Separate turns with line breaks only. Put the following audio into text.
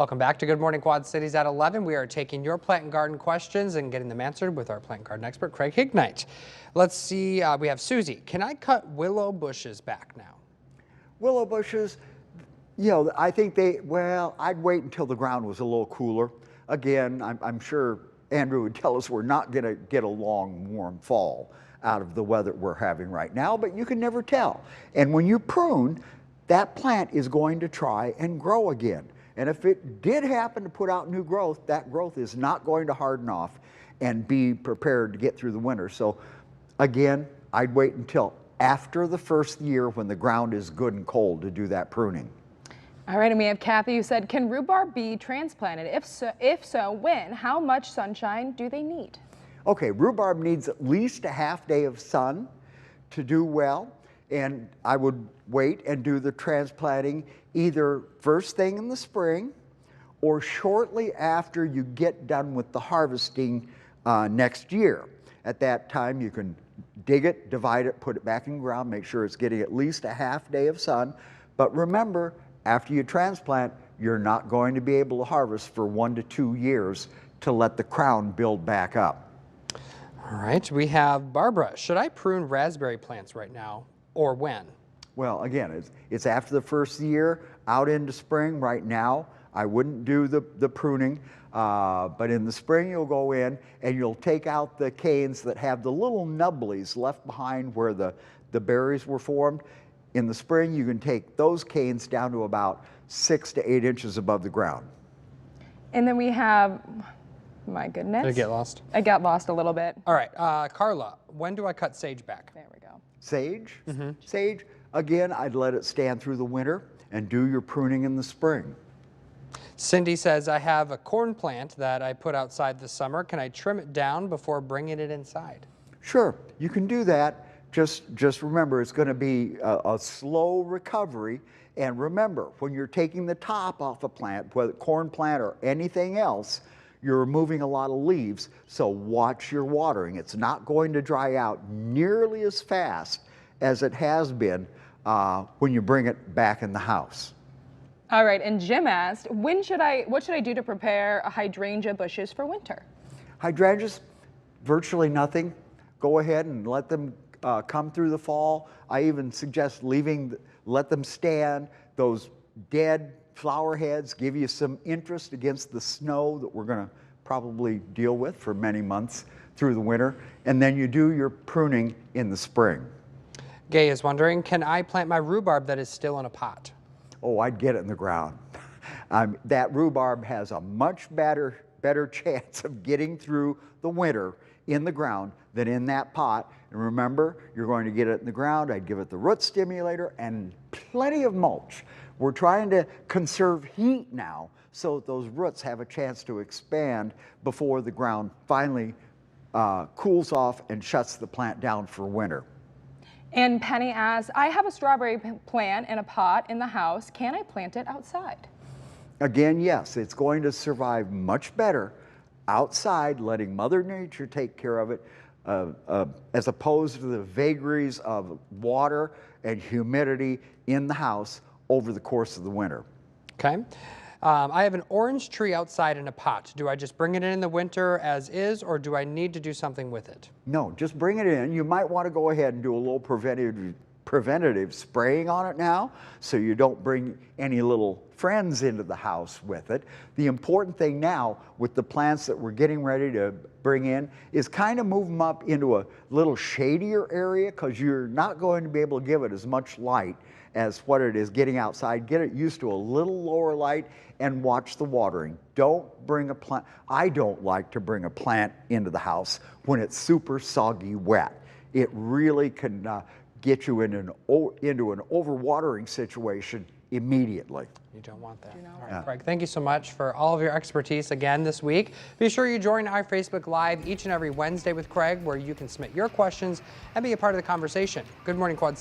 Welcome back to Good Morning Quad Cities at 11. We are taking your plant and garden questions and getting them answered with our plant and garden expert, Craig Sept. Let's see, we have Susie. Can I cut willow bushes back now?
Willow bushes, I think I'd wait until the ground was a little cooler. Again, I'm sure Andrew would tell us we're not going to get a long, warm fall out of the weather we're having right now, but you can never tell. And when you prune, that plant is going to try and grow again. And if it did happen to put out new growth, that growth is not going to harden off and be prepared to get through the winter. So again, I'd wait until after the first year when the ground is good and cold to do that pruning.
All right, and we have Kathy who said, can rhubarb be transplanted? If so, when? How much sunshine do they need?
Okay, rhubarb needs at least a half day of sun to do well. And I would wait and do the transplanting either first thing in the spring or shortly after you get done with the harvesting next year. At that time, you can dig it, divide it, put it back in the ground, make sure it's getting at least a half day of sun. But remember, after you transplant, you're not going to be able to harvest for 1 to 2 years to let the crown build back up.
All right, we have Barbara. Should I prune raspberry plants right now or when?
Well, again, it's after the first year, out into spring. Right now, I wouldn't do the pruning, but in the spring you'll go in and you'll take out the canes that have the little nubblies left behind where the berries were formed. In the spring, you can take those canes down to about 6 to 8 inches above the ground.
And then we have, my goodness.
Did it get lost?
I got lost a little bit.
All right, Carla, when do I cut sage back?
There we go.
Sage? Sage, again, I'd let it stand through the winter and do your pruning in the spring.
Cindy says, I have a corn plant that I put outside this summer. Can I trim it down before bringing it inside?
Sure, you can do that. Just remember, it's going to be a slow recovery. And remember, when you're taking the top off a plant, whether corn plant or anything else, you're removing a lot of leaves, so watch your watering. It's not going to dry out nearly as fast as it has been when you bring it back in the house.
All right, and Jim asked, what should I do to prepare hydrangea bushes for winter?
Hydrangeas, virtually nothing. Go ahead and let them come through the fall. I even suggest let them stand. Those dead flower heads give you some interest against the snow that we're going to probably deal with for many months through the winter. And then you do your pruning in the spring.
Gay is wondering, can I plant my rhubarb that is still in a pot?
Oh, I'd get it in the ground. That rhubarb has a much better chance of getting through the winter in the ground than in that pot. And remember, you're going to get it in the ground. I'd give it the root stimulator and plenty of mulch. We're trying to conserve heat now so that those roots have a chance to expand before the ground finally cools off and shuts the plant down for winter.
And Penny asks, I have a strawberry plant in a pot in the house. Can I plant it outside?
Again, yes, it's going to survive much better outside, letting Mother Nature take care of it, as opposed to the vagaries of water and humidity in the house over the course of the winter.
Okay. I have an orange tree outside in a pot. Do I just bring it in the winter as is, or do I need to do something with it?
No, just bring it in. You might want to go ahead and do a little preventative spraying on it now, so you don't bring any little friends into the house with it. The important thing now with the plants that we're getting ready to bring in is kind of move them up into a little shadier area, because you're not going to be able to give it as much light as what it is getting outside. Get it used to a little lower light and watch the watering. Don't bring a plant. I don't like to bring a plant into the house when it's super soggy wet. It really can get you into an overwatering situation immediately.
You don't want that. All right, Craig, thank you so much for all of your expertise again this week. Be sure you join our Facebook Live each and every Wednesday with Craig, where you can submit your questions and be a part of the conversation. Good morning, Quad City.